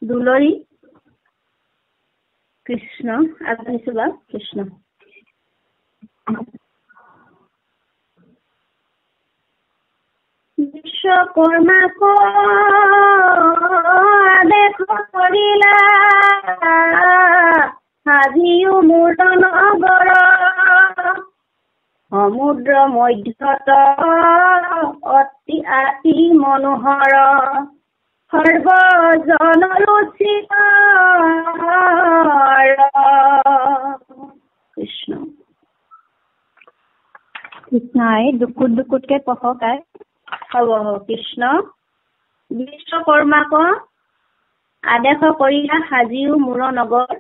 দুলৰী কৃষ্ণ আগবাঢ়িছো বা কৃষ্ণ বিশ্বকৰ্মাক আদেশ কৰিলা হাজিও মূৰ্ত নগৰ সমুদ্ৰ মধ্যত অতি আতি মনোহৰ সৰ্বজন ৰুচিৰ কৃষ্ণ কৃষ্ণই দুকুটকে পঢ়কাই হ'ব কৃষ্ণ বিশ্বকৰ্মাক আদেশ কৰিলা হাজিও মূৰ নগৰ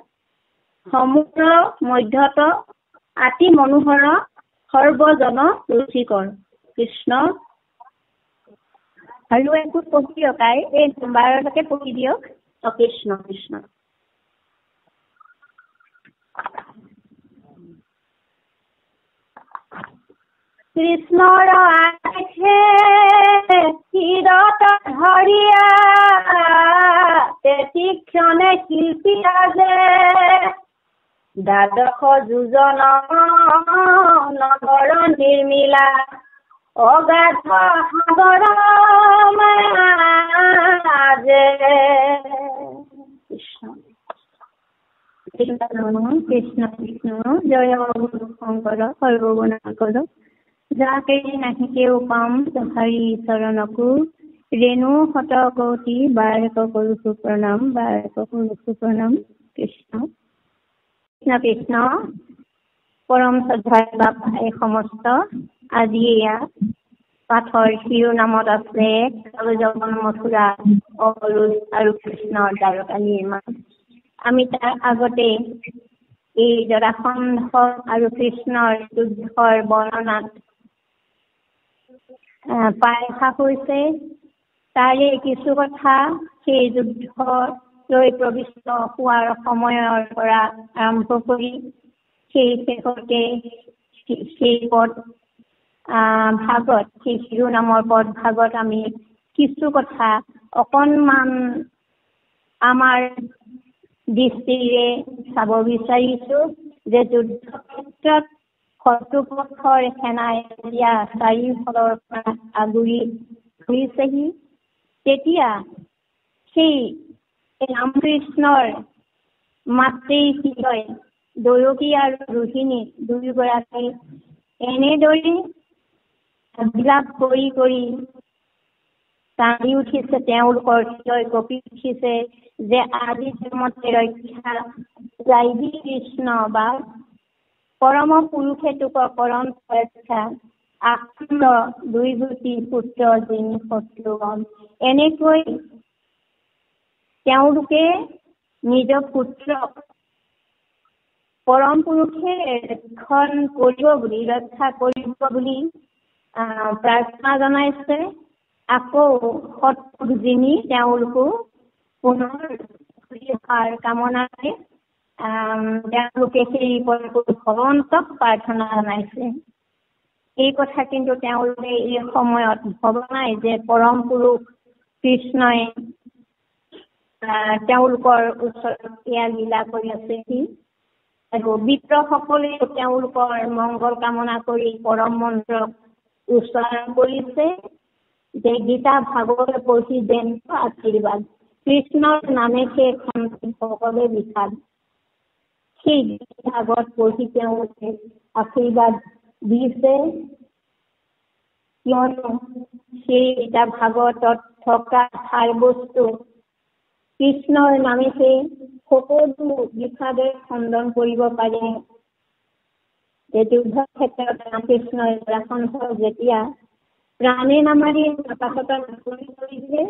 সমুদ্ৰ মধ্যত আতি মনোহৰ সৰ্বজন ৰুচিকৰ কৃষ্ণ আৰু একো পঢ়ি দিয়ক এই 12লৈকে পঢ়ি দিয়ক কৃষ্ণ কৃষ্ণ কৃষ্ণৰ আদেশে শিৰত ধৰিয়া তেতিক্ষণে শিল্পী ৰাজে দ্বাদশ যোজন নগৰ নিৰ্মিলা অগাধ সাগৰ মাজে কৃষ্ণ কৃষ্ণ কৃষ্ণ জয় গুৰু শংকৰ সৰ্বগুণাকৰ যাকে নাহিকেও পাম তথাৰি চৰণকো ৰেণু শত কোটি বাৰক কৰোছো প্ৰণাম কৃষ্ণ কৃষ্ণ কৃষ্ণ পৰম শ্ৰদ্ধাৰ বাপাই সমস্ত আজি এয়া পাঠৰ শিৰোনামত আছে কালযবন মথুৰা অৱৰোধ আৰু কৃষ্ণৰ দ্বাৰকা নিৰ্মাণ আমি তাৰ আগতে এই জৰাসন্ধ আৰু কৃষ্ণৰ যুদ্ধৰ বৰ্ণনাত পাইখা হৈছে তাৰে কিছু কথা সেই যুদ্ধলৈ প্ৰবিষ্ট হোৱাৰ সময়ৰ পৰা আৰম্ভ কৰি সেই শেষতে সেই পদ ভাগত সেই শিৰোনামৰ পদ ভাগত আমি কিছু কথা অকণমান আমাৰ দৃষ্টিৰে চাব বিচাৰিছো যে যুদ্ধ ক্ষেত্ৰত শত্ৰুপক্ষৰ সেনাই যেতিয়া চাৰিওফালৰ পৰা আগুৰি ধৰিছেহি তেতিয়া সেই ৰামকৃষ্ণৰ মাতৃ হৃদয় দয়কী আৰু ৰোহিণী দুয়োগৰাকী এনেদৰে বিলাপ কৰি কান্দি উঠিছে তেওঁলোকৰ হৃদয় কঁপি উঠিছে যে আজি জন্মতে ৰক্ষা যাইবি কৃষ্ণ বা পৰম পুৰুষে তোক কৰণ ৰক্ষা আখণ্ড দুইগতি পুত্ৰ যিনি শত্ৰুগণ এনেকৈ তেওঁলোকে নিজ পুত্ৰক পৰম পুৰুষে ৰক্ষা কৰিব বুলি প্ৰাৰ্থনা জনাইছে আকৌ শত্ৰুক যিনি তেওঁলোকো পুনৰ কামনাৰে তেওঁলোকে সেই ভগৱন্তক প্ৰাৰ্থনা জনাইছে এই কথা কিন্তু তেওঁলোকে এই সময়ত ভবা নাই যে পৰম পুৰুষ কৃষ্ণই তেওঁলোকৰ ওচৰত এয়া লীলা কৰি আছে আৰু বিপ্ৰসকলে তেওঁলোকৰ মংগল কামনা কৰি পৰম মন্ত্ৰক উচ্চাৰণ কৰিছে যে গীতা ভাগৱত পঢ়ি যেন আশীৰ্বাদ কৃষ্ণৰ নামে সেই সকলে বিষাদ সেই ভাগৱত পঢ়ি তেওঁলোকে আশীৰ্বাদ দিছে কিয়নো সেই গীতা ভাগৱতত থকা সাৰ বস্তু কৃষ্ণৰ নামেহে সকলো বিষাদে খণ্ডন কৰিব পাৰে যে যুদ্ধ ক্ষেত্ৰত ৰামকৃষ্ণই জৰাসন্ধক যেতিয়া প্ৰাণে নামাৰি কৰিছে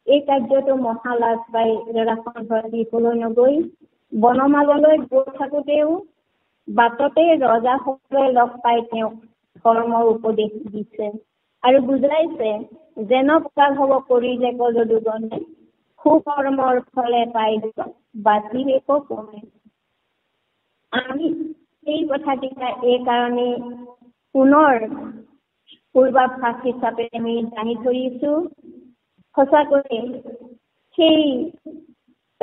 এই কাৰ্যটো মহালাভ পাই জৰাসন্ধৰ দিশলৈ নগৈ বনমাললৈ গৈ থাকোঁতেও বাটতে ৰজাসকলে লগ পাই তেওঁক ধৰ্মৰ উপদেশ দিছে আৰু বুজাইছে যেন প্ৰভাৱ কৰিলে কজদুগনে সুকৰ্মৰ ফলে পাই বাচিলে কোনে আমি এই কথাকেইটা এই কাৰণে পুনৰ পূৰ্বাভাস হিচাপে আমি জানি ধৰিছো সঁচাকৈ সেই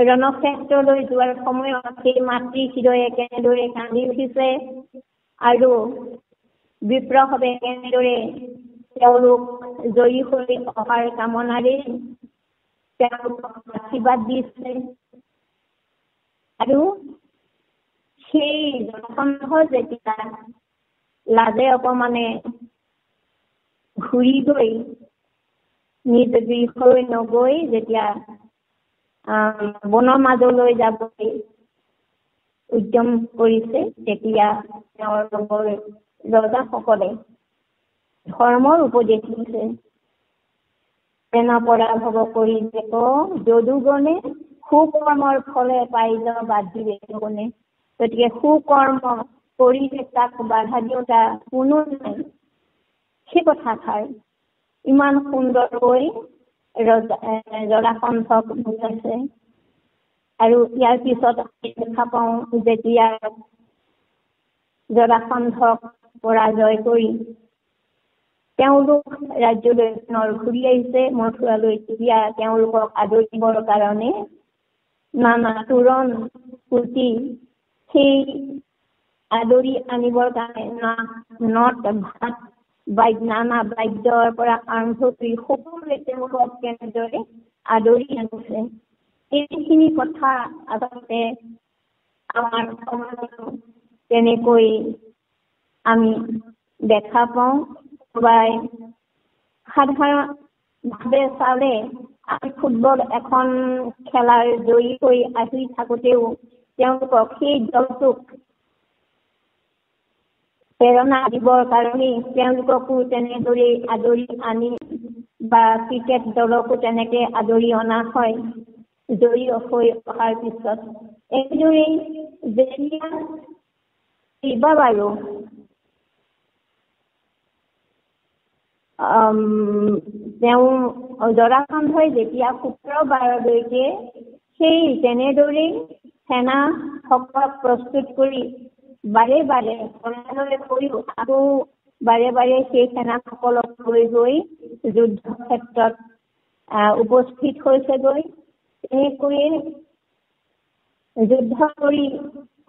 ৰণক্ষেত্ৰলৈ যোৱাৰ সময়ত সেই মাতৃ হৃদয়ে কেনেদৰে কান্দি উঠিছে আৰু বিপ্ৰভাৱে কেনেদৰে তেওঁলোক জয়ী হৈ অহাৰ কামনাৰে তেওঁলোকক আশীৰ্বাদ দিছে আৰু সেই জনসন্ধ যেতিয়া লাজে অপমানে ঘূৰি গৈ নিজ গৃহলৈ নগৈ যেতিয়া বনৰ মাজলৈ যাবলৈ উদ্যম কৰিছে তেতিয়া তেওঁৰ লগৰ ৰজাসকলে ধৰ্মৰ উপদেশ দিছে। তেনে পৰাভৱ কৰি দেখ যদুগণে সুকৰ্মৰ ফলে পাই যাওঁ বাদ দিবে গণে। গতিকে সুকৰ্ম কৰি তাক বাধা দিওঁতা কোনো নাই। সেই কথাষাৰ ইমান সুন্দৰকৈ জৰাসন্ধক বুজাইছে। আৰু ইয়াৰ পিছত দেখা পাওঁ যেতিয়া জৰাসন্ধক পৰাজয় কৰি তেওঁলোক ৰাজ্যলৈ পুনৰ ঘূৰি আহিছে মথুৰালৈ। তেতিয়া তেওঁলোকক আদৰিবৰ কাৰণে নানা তোৰণ পুতি সেই আদৰি আনিবৰ কাৰণে নট ভাত নানা বাদ্যৰ পৰা আৰম্ভ কৰি সকলোৱে তেওঁলোকক কেনেদৰে আদৰি আনিছে। এইখিনি কথা আচলতে আমাৰ সমাজতো তেনেকৈ আমি দেখা পাওঁ। সাধাৰণভাৱে চালে আমি ফুটবল এখন খেলাৰ জয়ী হৈ আহি থাকোঁতেও তেওঁলোকক সেই দলটোক প্ৰেৰণা দিবৰ কাৰণে তেওঁলোককো তেনেদৰে আদৰি আনি বা ক্ৰিকেট দলকো তেনেকে আদৰি অনা হয় জয়ী হৈ অহাৰ পিছত। এইদৰেই যেতিয়া বাৰু তেওঁ জৰাসন্ধই যেতিয়া শুক্ৰবাৰলৈকে সেই তেনেদৰেই সেনাসকলক প্ৰস্তুত কৰি বাৰে বাৰে কৰিও আকৌ বাৰে বাৰে সেই সেনাসকলক লৈ গৈ যুদ্ধ ক্ষেত্ৰত উপস্থিত হৈছেগৈ। তেনেকৈয়ে যুদ্ধ কৰি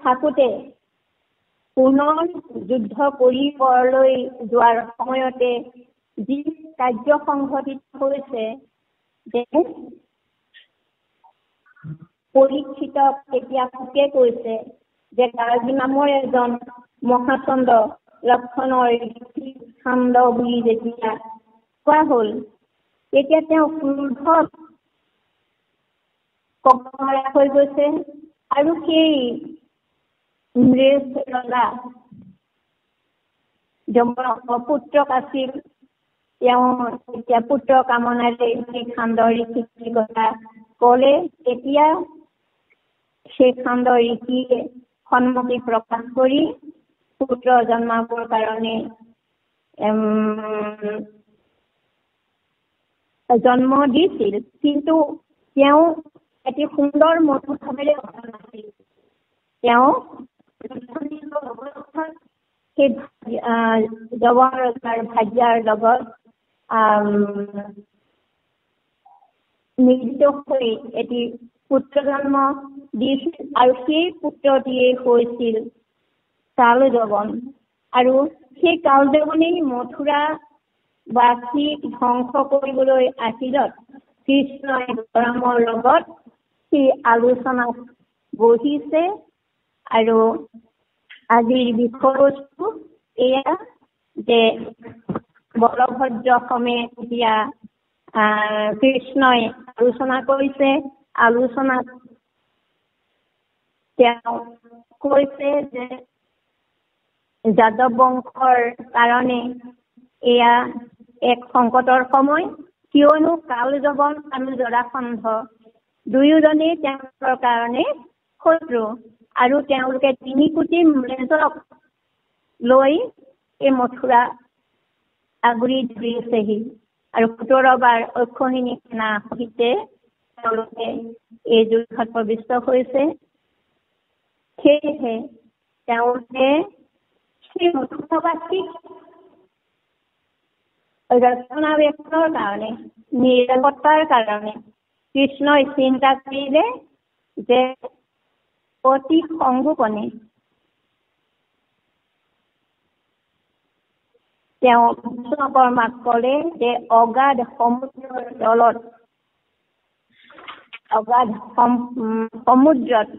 থাকোঁতে পুনৰ যুদ্ধ কৰিবলৈ যোৱাৰ সময়তে যি কাৰ্য সংঘটিত হৈছে যে পৰীক্ষিতক এতিয়া পোকে কৈছে যে গাৰ্গী নামৰ এজন মহাচন্দ্ৰ লক্ষণৰ খান্দ বুলি যেতিয়া কোৱা হ'ল তেতিয়া তেওঁ ক্ৰোধত ককৰা হৈ গৈছে আৰু সেই ইংৰেজ ৰজা পুত্ৰক আছিল তেওঁ এতিয়া পুত্ৰ কামনাৰে সেই খান্দৰ ঋষিৰ কথা ক'লে। তেতিয়া সেই খান্দৰ ঋষিয়ে সন্মতি প্ৰকাশ কৰি পুত্ৰ জন্মাবৰ কাৰণে জন্ম দিছিল। কিন্তু তেওঁ এটি সুন্দৰ মধুৰ ভাৱেৰে কথা নাছিল। তেওঁ সেই জৱহৰলাল ভাগ্যাৰ লগত মিলিত হৈ এটি পুত্ৰ জন্ম দিছিল আৰু সেই পুত্ৰটিয়ে হৈছিল কালযবন। আৰু সেই কালযবনেই মথুৰাবাসীক ধ্বংস কৰিবলৈ আহিলত কৃষ্ণই বলৰামৰ লগত সেই আলোচনা বহিছে। আৰু আজিৰ বিষয়বস্তু এয়া যে বলভদ্ৰ সমেত এতিয়া কৃষ্ণই আলোচনা কৰিছে। আলোচনাত তেওঁ কৈছে যে যাদৱ বংশৰ কাৰণে এয়া এক সংকটৰ সময়, কিয়নো কালযবন আৰু জৰাসন্ধ দুয়োজনেই তেওঁলোকৰ কাৰণে শত্ৰু আৰু তেওঁলোকে 3 কোটি মৃগক লৈ এই মথুৰা আগুৰি ধৰিছেহি আৰু 17 বাৰ অক্ষৌহিণী সেনা সহিতে তেওঁলোকে এই যুদ্ধত প্ৰবিষ্ট হৈছে। সেয়েহে তেওঁলোকে সেই মথুৰাবাসীক ৰক্ষণাবেক্ষণৰ কাৰণে নিৰাপত্তাৰ কাৰণে কৃষ্ণই চিন্তা কৰিলে যে অতি সংগোপনে তেওঁ বিশ্বকৰ্মাক ক'লে যে অগাধ সমুদ্ৰৰ তলত সমুদ্ৰত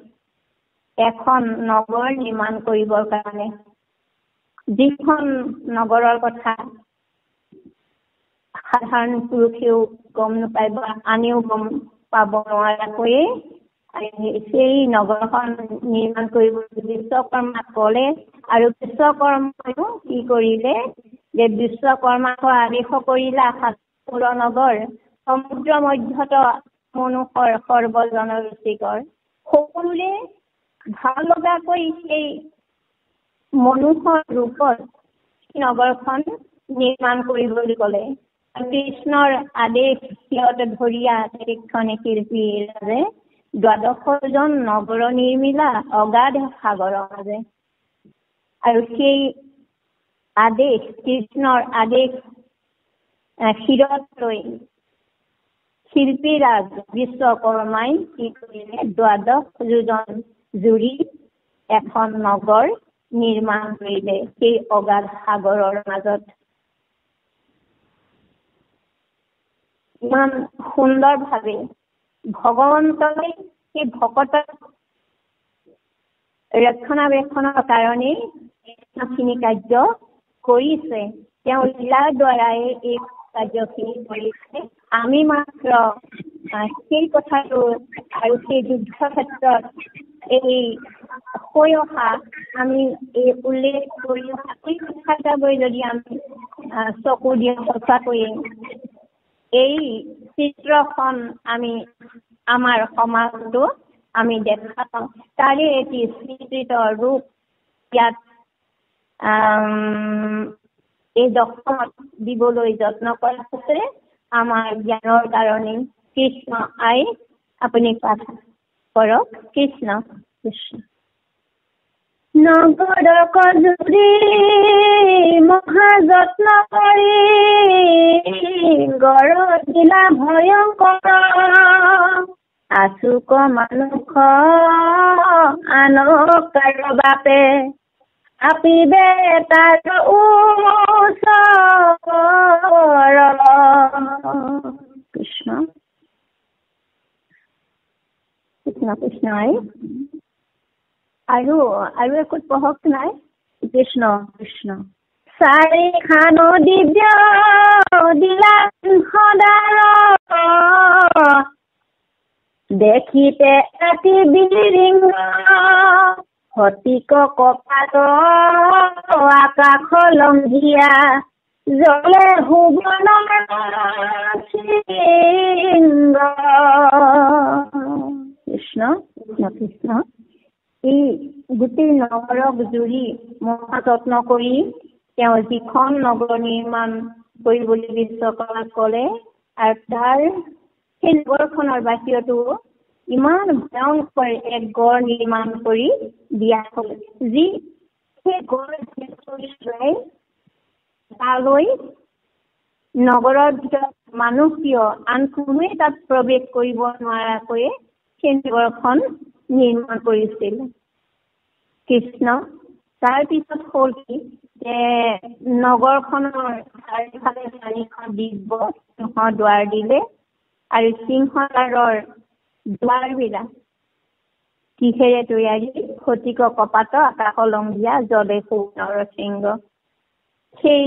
এখন নগৰ নিৰ্মাণ কৰিবৰ কাৰণে, যিখন নগৰৰ কথা সাধাৰণ পুৰুষেও গম নাপায় বা আনেও গম পাব নোৱাৰাকৈয়ে সেই নগৰখন নিৰ্মাণ কৰিবলৈ বিশ্বকৰ্মাক ক'লে। আৰু বিশ্বকৰ্মায়ো কি কৰিলে যে বিশ্বকৰ্মাক আদেশ কৰিলে সাতপুৰ নগৰ সমুদ্ৰ মধ্যত মনোহৰ সৰ্বজনৰুচিকৰ, সকলোৰে ভাল লগাকৈ সেই মনোহৰ ৰূপত নগৰখন নিৰ্মাণ কৰিবলৈ ক'লে। কৃষ্ণৰ আদেশ সিহঁত ধৰিয়া তেখনে শিল্পী ৰাজে 12জন নগৰ নিৰ্মিলা অগাধ সাগৰৰ মাজে। আৰু সেই আদেশ কৃষ্ণৰ আদেশ শিৰত লৈ শিল্পীৰাজ বিশ্বকৰ্মাই কি কৰিলে 12 যোজন জুৰি এখন নগৰ নিৰ্মাণ কৰিলে সেই অগাধ সাগৰৰ মাজত। ইমান সুন্দৰভাৱে ভগৱন্তই সেই ভকতক ৰক্ষণাবেক্ষণৰ কাৰণে এইখিনি কাৰ্য কৰিছে। তেওঁ লীলাৰ দ্বাৰাই এই কাৰ্যখিনি কৰিছে। আমি মাত্ৰ সেই কথাটো আৰু সেই যুদ্ধ ক্ষেত্ৰত এই হৈ অহা আমি এই উল্লেখ কৰি অহা এই কথাটাকৈ যদি আমি চকু দিয়া সঁচাকৈয়ে এই চিত্ৰখন আমি আমাৰ সমাজতো আমি দেখা পাওঁ। তাৰে এটি চিত্ৰিত ৰূপ ইয়াত এই দশমত দিবলৈ যত্ন কৰা হৈছে আমাৰ জ্ঞানৰ কাৰণে। কৃষ্ণ আই আপুনি পাঠ কৰক। কৃষ্ণ কৃষ্ণ। নগৰক জুৰি মহাযত্ন কৰি গড় দিলা ভয়ংকৰ, আচুক মানুহ আনকাৰ বাপে আপিবে তাৰ ওচৰ। কৃষ্ণ কৃষ্ণ কৃষ্ণ। আৰু একো পঢ়ক নাই। কৃষ্ণ কৃষ্ণ। চাৰি খান দিব্য দিলা সদাৰ, দেখিতে এটি বিৰিংগ হতিক কপাত আকাশ লংঘিয়া, জলে হুবনৰ সিংহ। কৃষ্ণ কৃষ্ণ কৃষ্ণ। এই গোটেই নগৰক জুৰি মহাযত্ন কৰি তেওঁ যিখন নগৰ নিৰ্মাণ কৰিবলৈ বিশ্বকৰ্মাক ক'লে, আৰু তাৰ সেই নগৰখনৰ বাহিৰতো ইমান ভয়ংকৰ এক গড় নিৰ্মাণ কৰি দিয়া হ'ল, যি সেই গড় তালৈ নগৰৰ ভিতৰত মানুহ কিয় আন কোনোৱে তাত প্ৰৱেশ কৰিব নোৱাৰাকৈয়ে সেই নগৰখন নিৰ্মাণ কৰিছিল। কৃষ্ণ। তাৰ পিছত হ'ল কি যে নগৰখনৰ চাৰিওফালে 4খন দিব্য সিংহ দুৱাৰ দিলে, আৰু সিংহদ্বাৰৰ দুৱাৰবিলাক কিহেৰে তৈয়াৰী? ফটিক কপাত আকাশ লংঘিয়া জলে হুবনৰ সিংহ। সেই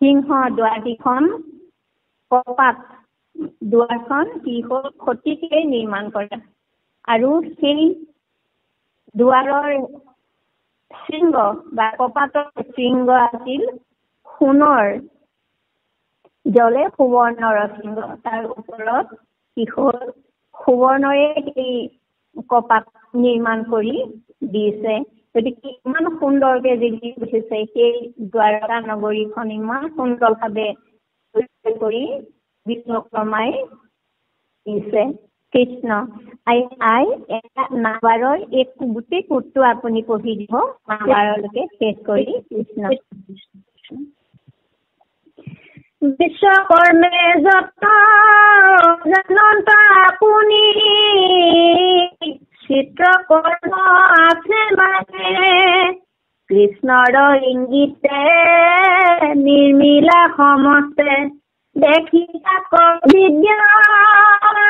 সিংহ দুৱাৰকেইখন কপাত দুৱাৰখন কি হ'ল? ফটিকে নিৰ্মাণ কৰা। আৰু সেই দুৱাৰৰ শৃংগ বা কপাতৰ শৃংগ আছিল সোণৰ, জলে সুবৰ্ণৰ শৃংগ। তাৰ ওপৰত কি হ'ল? সুবৰ্ণৰে সেই কপাত নিৰ্মাণ কৰি দিছে। গতিকে ইমান সুন্দৰকে জিলি উঠিছে সেই দ্বাৰকা নগৰীখন, ইমান সুন্দৰভাৱে কৰি বিশ্বকৰ্মাই দিছে। কৃষ্ণ। আই এটা নাবাৰৰ এক গোটেই কোটটো আপুনি পঢ়ি দিব নাবাৰলৈকে শেষ কৰি। কৃষ্ণ। বিশ্বকৰ্মে যত জানন্ত আপুনি চিত্ৰকৰ্ম আছে মানে কৃষ্ণৰ ইংগিতে নিৰ্মিলা সমস্তে দেখি তাক বিজ্ঞানে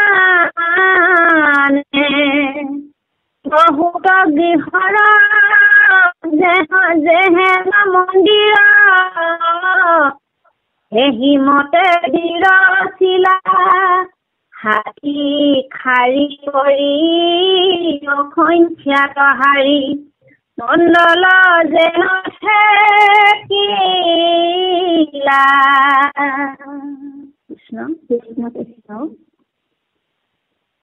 বহুত গৃহৰ যেহেন মন্দিৰ এহিমতে বিৰচিলা হাতী খাৰী কৰি অসংখ্যাত হাৰি মণ্ডল যেন ঠেকিলা। কৃষ্ণ কৃষ্ণ কৃষ্ণ।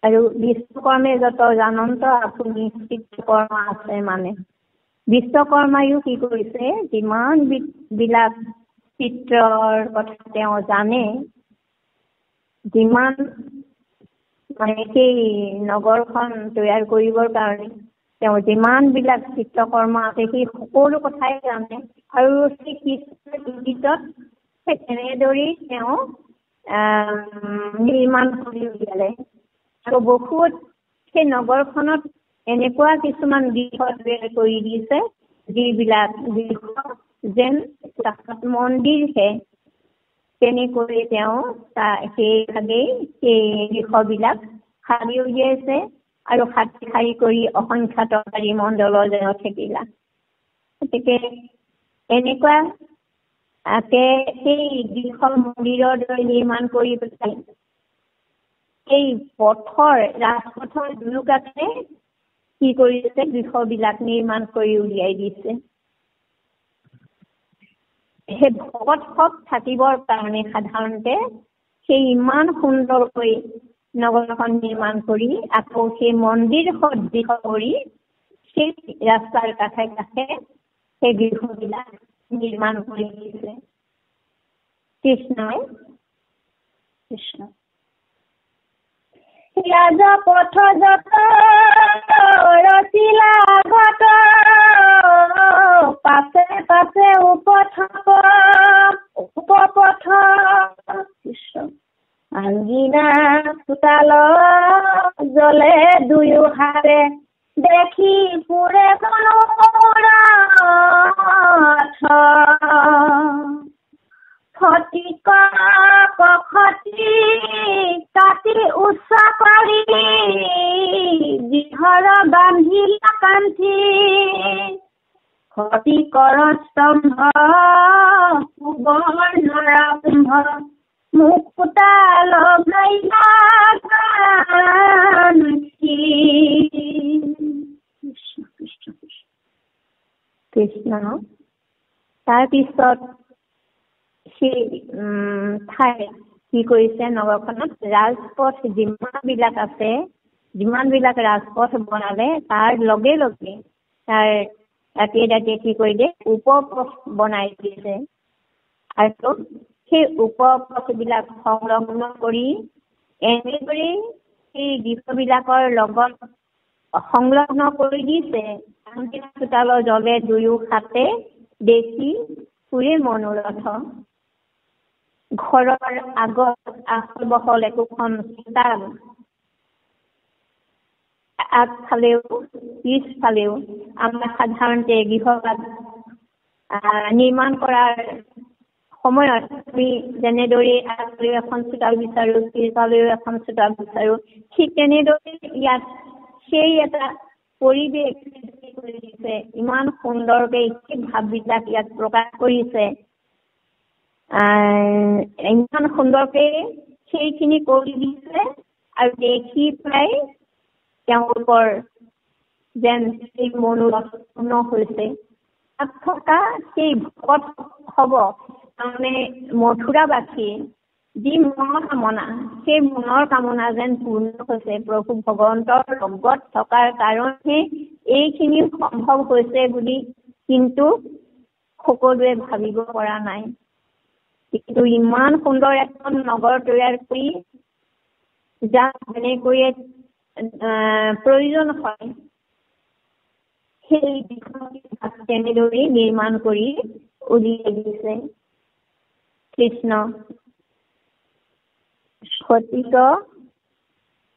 আৰু বিশ্বকৰ্মে যত জানন্ত আপুনি চিত্ৰকৰ্ম আছে মানে বিশ্বকৰ্মায়ো কি কৰিছে যিমান বিলাক চিত্ৰৰ কথা তেওঁ জানে যিমান মানে সেই নগৰখন তৈয়াৰ কৰিবৰ কাৰণে তেওঁ যিমান বিলাক চিত্ৰকৰ্ম আছে সেই সকলো কথাই জানে আৰু সেই কৃষ্ণৰ ইংগিতত তেনেদৰেই তেওঁ নিৰ্মাণ কৰি উলিয়ালে। আৰু বহুত সেই নগৰখনত এনেকুৱা কিছুমান গৃহ তৈয়াৰ কৰি দিছে যিবিলাক গৃহ যেন মন্দিৰহে তেনেকৈ তেওঁ সেইভাগেই সেই গৃহবিলাক সাৰি উলিয়াইছে আৰু হাতী খাৰী কৰি অসংখ্যাত হাৰি মণ্ডল যেন ঠেকিলা। গতিকে এনেকুৱা সেই গৃহ মন্দিৰৰ দৰে নিৰ্মাণ কৰি পেলাই এই ৰাজপথৰ দুয়োকাষে কি কৰিছে গৃহবিলাক নিৰ্মাণ কৰি উলিয়াই দিছে। সেই ভকতসৱ থাকিবৰ কাৰণে সাধাৰণতে সেই ইমান সুন্দৰকৈ নগৰখন নিৰ্মাণ কৰি আকৌ সেই মন্দিৰ সদৃশ কৰি সেই ৰাস্তাৰ কাষে কাষে সেই গৃহবিলাক নিৰ্মাণ কৰি দিছে। কৃষ্ণই কৃষ্ণ ৰাজপথ যত ৰচিলা ঘট পাছে পাছে উপপথ কৃষ্ণ আংগিনা চোতাল জ্বলে দুয়ো হাতে দেখি পুৰে ফটিক কখতি কাটি উচ্চ কৰি যিহৰ বান্ধিলা কান্ধি ফটিকৰ স্তম্ভ পুবৰ নৰকুম্ভ মুকুতা লগাইলা কৃষ্ণ। তাৰপিছত সেই ঠাই কি কৰিছে নগৰখনত ৰাজপথ যিমান বিলাক ৰাজপথ বনালে তাৰ লগে লগে তাৰ দাঁতিয়ে কি কৰিলে উপপথ বনাই দিছে আৰু সেই উপপথ বিলাক সংলগ্ন কৰি এনেদৰে সেই গৃহবিলাকৰ লগত সংলগ্ন কৰি দিছে চোতালৰ জলে দুয়ো হাতে দেখি ফুৰে মনোৰথ ঘৰৰ আগত আহল বহল একোখন চোতাল আগফালেও পিছফালেও আমাৰ সাধাৰণতে গৃহবিলাক নিৰ্মাণ কৰাৰ সময়ত আমি যেনেদৰে আগফালেও এখন চোতাল বিচাৰো পিছফালেও এখন চোতাল বিচাৰো ঠিক তেনেদৰে ইয়াত সেই এটা পৰিৱেশ কৰি দিছে ইমান সুন্দৰকৈ সেই ভাৱবিলাক ইয়াত প্ৰকাশ কৰিছে ইমান সুন্দৰকৈ সেইখিনি কৰি দিছে আৰু দেখি পাই তেওঁলোকৰ যেন সেই মনোৰথ হৈছে তাত থকা সেই ভকত হ'ব তাৰমানে মথুৰাবাসী যি মনৰ কামনা সেই মনৰ কামনা যেন পূৰ্ণ হৈছে প্ৰভু ভগৱন্তৰ লগত থকাৰ কাৰণে এইখিনি সম্ভৱ হৈছে বুলি কিন্তু সকলোৱে ভাবিব পৰা নাই। কিন্তু ইমান সুন্দৰ এখন নগৰ তৈয়াৰ কৰি যাক যেনেকৈয়ে প্ৰয়োজন হয় সেই দিশত তেনেদৰে নিৰ্মাণ কৰি উলিয়াই দিছে। কৃষ্ণ ফটিক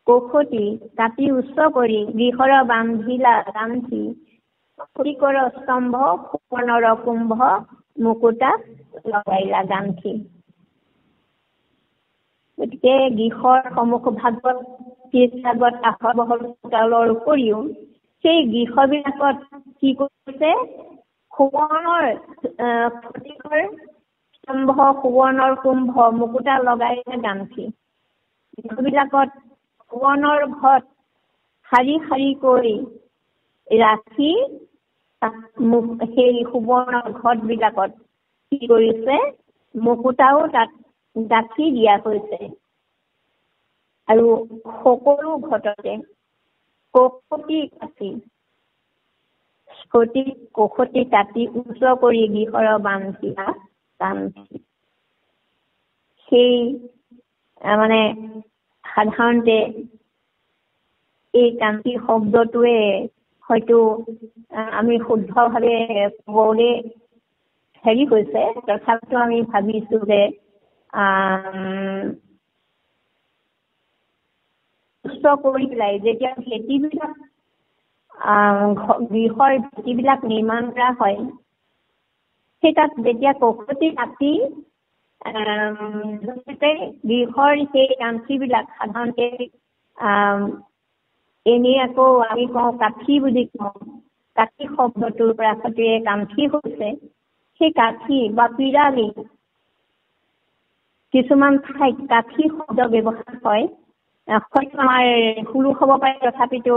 কৌশটি কাটি উচ্চ কৰি গৃহৰ বান্ধিলা গান্ধী খৰিকৰ স্তম্ভ সুৱৰ্ণৰ কুম্ভ মুকুতা লগাইলা গান্ধী। গতিকে গৃহৰ সন্মুখ ভাগত পিছ ভাগত আহল বহল চোতালৰ উপৰিও সেই গৃহবিলাকত কি কৰিছে সুৱৰ্ণৰ খৰিকৰ স্তম্ভ সুৱৰ্ণৰ কুম্ভ মুকুতা লগাইলা গান্ধী। গৃহবিলাকত সুৱৰ্ণৰ ঘট শাৰী শাৰীকৈ ৰাখি সেই সুৱৰ্ণৰ ঘটবিলাকত কি কৰিছে মুকুতাও তাত গাঁঠি দিয়া হৈছে। আৰু সকলো ঘটতে কৌশটি কাটি উচ্চ কৰি গৃহৰ বান্ধিলা গান্ধী। সেই মানে সাধাৰণতে এই কান্তি শব্দটোৱে হয়তো আমি শুদ্ধভাৱে ক'বলৈ হৈছে, তথাপিতো আমি ভাবিছো যে উচ্চ কৰি পেলাই যেতিয়া ভেটিবিলাক গৃহৰ ভেটিবিলাক নিৰ্মাণ কৰা হয়, সেই তাত যেতিয়া কৌশটি কাটি গৃহৰ সেই কান্থিবিলাক সাধাৰণতে এনেই আকৌ আমি কওঁ কাঠি বুলি কওঁ, কাঠি শব্দটোৰ পৰা সৈতে কান্থি হৈছে। সেই কাঠি বা পিৰালি কিছুমান ঠাইত কাঠি শব্দ ব্যৱহাৰ হয়, হয়তো আমাৰ ভুলো হ'ব পাৰে, তথাপিতো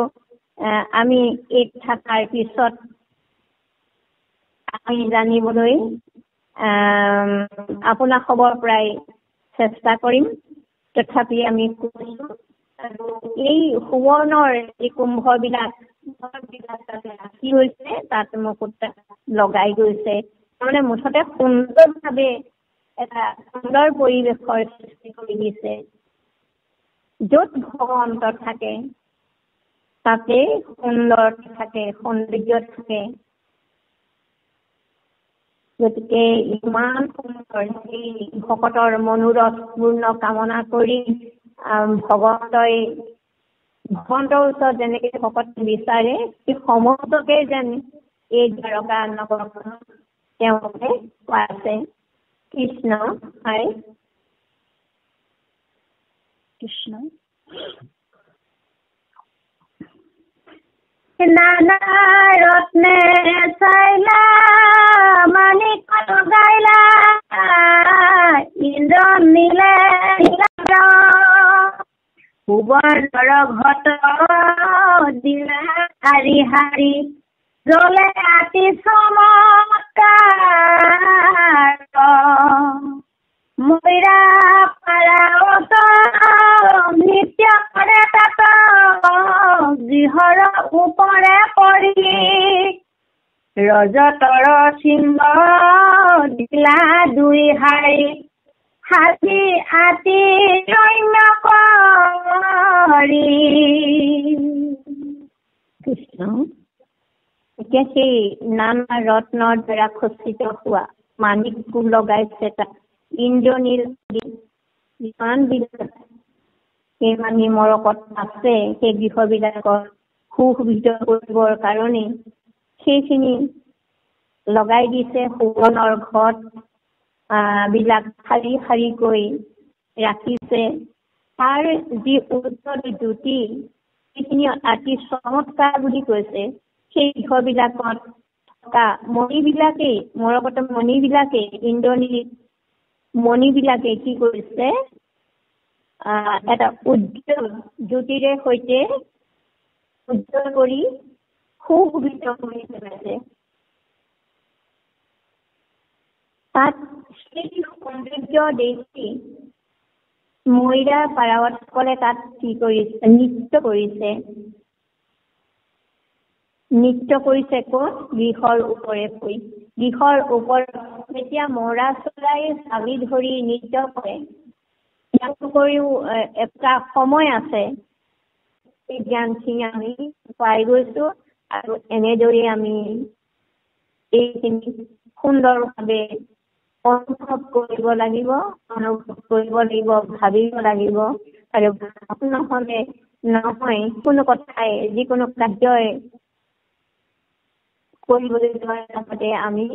আমি এই থকাৰ পিছত আমি জানিবলৈ আপোনাৰ খবৰ পৰাই চেষ্টা কৰিম। তথাপি আমি কৈছো আৰু এই সুৱৰ্ণৰ এই কুম্ভবিলাক তাতে ৰাখি হৈছে, তাত মুকুতা লগাই গৈছে। তাৰমানে মুঠতে সুন্দৰভাৱে এটা সুন্দৰ পৰিৱেশৰ সৃষ্টি কৰি দিছে। য'ত ভগৱন্ত থাকে তাতে সুন্দৰ থাকে, সৌন্দৰ্য থাকে। গতিকে ইমান সুন্দৰ সেই ভকতৰ মনোৰথ পূৰ্ণ কামনা কৰি ভগৱন্তৰ ওচৰত যেনেকে ভকত বিচাৰে সেই সমস্তকে যেন এই দ্বাৰকা নগৰখনত তেওঁলোকে পাইছে। কৃষ্ণ হয় কৃষ্ণ। নানা ৰত্নে চাইলা মানিক গাইলা ইন্দ্ৰ নীলে সুৱৰ্ণৰ ঘট দিলা শাৰী শাৰী জ্বলে আতি চমৎকাৰ মৈৰা পাৰাৱত নৃত্য কৰে তাত গৃহৰ ওপৰে পৰি ৰজতৰ সিংহ দিলা দুই শাৰী হাতী আতি ৰম্য কৰি। কৃষ্ণ। এতিয়া সেই নানা ৰত্নৰ দ্বাৰা খচিত হোৱা মানিকবোৰ লগাইছে তাত ইন্দ্ৰনীল যিমান বিলাক সেই মানি মৰকত আছে সেই গৃহবিলাকৰ সুশোভিত কৰিবৰ কাৰণে সেইখিনি লগাই দিছে। সুৱৰ্ণৰ ঘট বিলাক শাৰী শাৰীকৈ ৰাখিছে। তাৰ যি উজ্জ্বল জ্যোতি সেইখিনি অতি চমৎকাৰ বুলি কৈছে। সেই গৃহবিলাকত থকা মণিবিলাকেই মৰকত মণিবিলাকে ইন্দ্ৰনীল মণিবিলাকে কি কৰিছে এটা উজ্জ্বল জ্যোতিৰে সৈতে উজ্জ্বল কৰি সুশোভিত কৰি পেলাইছে। তাত সেই সৌন্দৰ্য দেখি মহিলা পাৰাৱতসকলে তাত কি কৰিছে নৃত্য কৰিছে। নৃত্য কৰিছে ক'ত গৃহৰ ওপৰে শুই। গৃহৰ ওপৰত যেতিয়া মৰা চৰাই চাবি ধৰি নৃত্য কৰে, তেওঁলোকৰো এটা সময় আছে। এই জ্ঞানখিনি আমি পাই গৈছো আৰু এনেদৰে আমি এইখিনি সুন্দৰভাৱে অনুভৱ কৰিব লাগিব, ভাবিব লাগিব আৰু নহ'লে নহয়, কোনো কথাই যিকোনো কাৰ্যই কৰিবলৈ যোৱাৰ আগতে আমি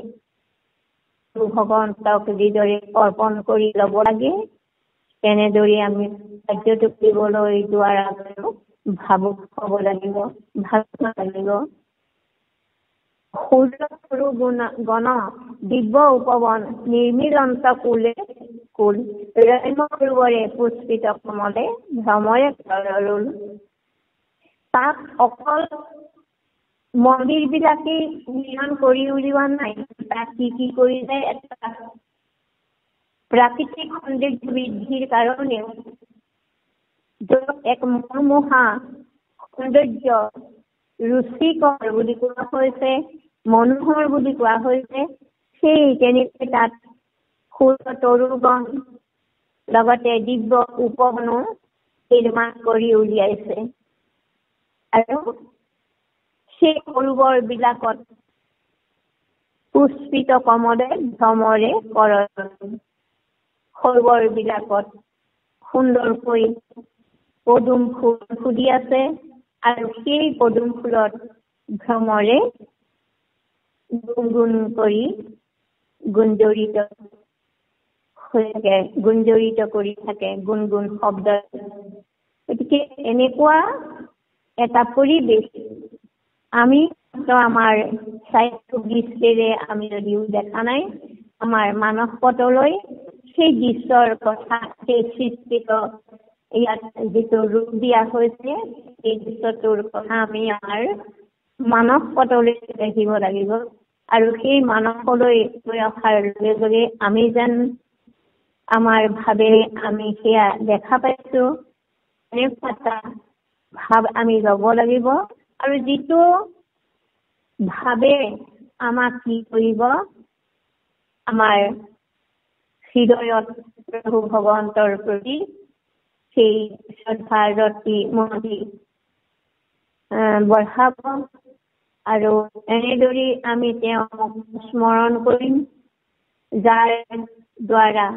ভগৱন্তক যিদৰে অৰ্পণ কৰি ল'ব লাগে, তেনেদৰে আমি কাৰ্যটো কৰিবলৈ যোৱাৰ আগতেও ভাবুক হ'ব লাগিব, ভাবিব লাগিব। সূৰ্য গণ দিব্য উপবন নিৰ্মিলন্ত কুলে কুল ৰম্য পূৰ্বৰে পুষ্পিত কমলে ভ্ৰমৰে কৰৰুল। তাত অকল মন্দিৰবিলাকেই নিৰ্মাণ কৰি উলিওৱা নাই, তাত কি কৰিলে এটা প্ৰাকৃতিক সৌন্দৰ্য বৃদ্ধিৰ কাৰণেও এক মনোমোহা সৌন্দৰ্য ৰুচিকৰ বুলি কোৱা হৈছে, মনোহৰ বুলি কোৱা হৈছে। সেই তেনেকৈ তাত তৰুগণ লগতে দিব্য উপবনো নিৰ্মাণ কৰি উলিয়াইছে। আৰু সেই সৰোবৰ বিলাকত পুষ্পিত কমলে ভ্ৰমৰে কৰৰুল। সৰোবৰ বিলাকত সুন্দৰকৈ পদুম ফুল ফুলি আছে আৰু সেই পদুম ফুলত ভ্ৰমৰে গুণগুণ কৰি গুঞ্জৰিত কৰি থাকে গুণগুণ শব্দ। গতিকে এনেকুৱা এটা পৰিৱেশ আমি আমাৰ স্বাস্থ্য দৃষ্টিৰে আমি যদিও দেখা নাই, আমাৰ মানস পটলৈ সেই দৃশ্যৰ কথা, সেই সৃষ্টিত ইয়াত যিটো ৰূপ দিয়া হৈছে, সেই দৃশ্যটোৰ কথা আমি আমাৰ মানস পটলৈ দেখিব লাগিব। আৰু সেই মানসলৈ গৈ অহাৰ লগে লগে আমি যেন আমাৰ ভাৱেৰে আমি সেয়া দেখা পাইছো, এনেকুৱা এটা ভাৱ আমি ল'ব লাগিব। আৰু যিটো ভাৱে আমাক কি কৰিব, আমাৰ হৃদয়ত প্ৰভু ভগৱন্তৰ প্ৰতি সেই শ্ৰদ্ধাৰতি মতি বঢ়াব। আৰু এনেদৰে আমি তেওঁক স্মৰণ কৰিম, যাৰ দ্বাৰা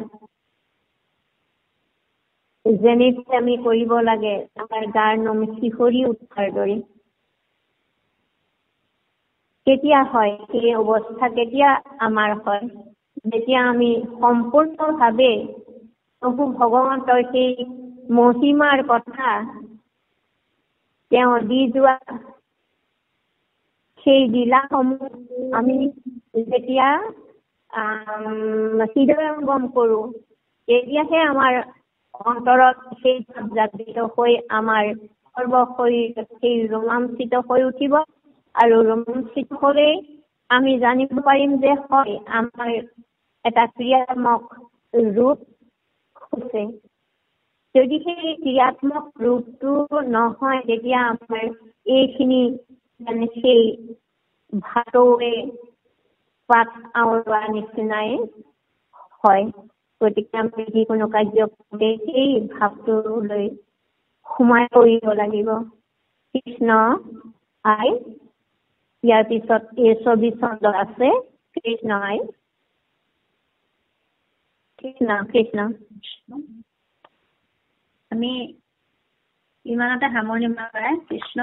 যেনেকৈ আমি কৰিব লাগে আমাৰ গাৰ নোম শিহৰি উঠাৰ দৰে। কেতিয়া হয় সেই অৱস্থা, কেতিয়া আমাৰ হয়, যেতিয়া আমি সম্পূৰ্ণভাৱে প্ৰভু ভগৱন্তৰ সেই মহিমাৰ কথা, তেওঁ দি যোৱা সেই লীলাসমূহ আমি যেতিয়া হৃদয়ংগম কৰোঁ, তেতিয়াহে আমাৰ অন্তৰত সেই ভাৱ জাগৃত হৈ আমাৰ সৰ্বশৰীৰ সেই ৰোমাঞ্চিত হৈ উঠিব। আৰু ৰোমাঞ্চিত হ'লেই আমি জানিব পাৰিম যে হয় আমাৰ এটা ক্ৰিয়াত্মক ৰূপ হৈছে। যদি সেই ক্ৰিয়াত্মক ৰূপটো নহয়, তেতিয়া আমাৰ এইখিনি মানে সেই ভাটৌৱে পাত আওৰোৱা নিচিনাই হয়। গতিকে আমি যিকোনো কাৰ্য কৰোঁতে সেই ভাৱটোলৈ সোমাই পৰিব লাগিব। কৃষ্ণ আই। ইয়াৰ পিছত এই 24 চন্দ আছে। কৃষ্ণ আই। কৃষ্ণ কৃষ্ণ। আমি ইমানতে সামৰণি মাৰা কৃষ্ণ।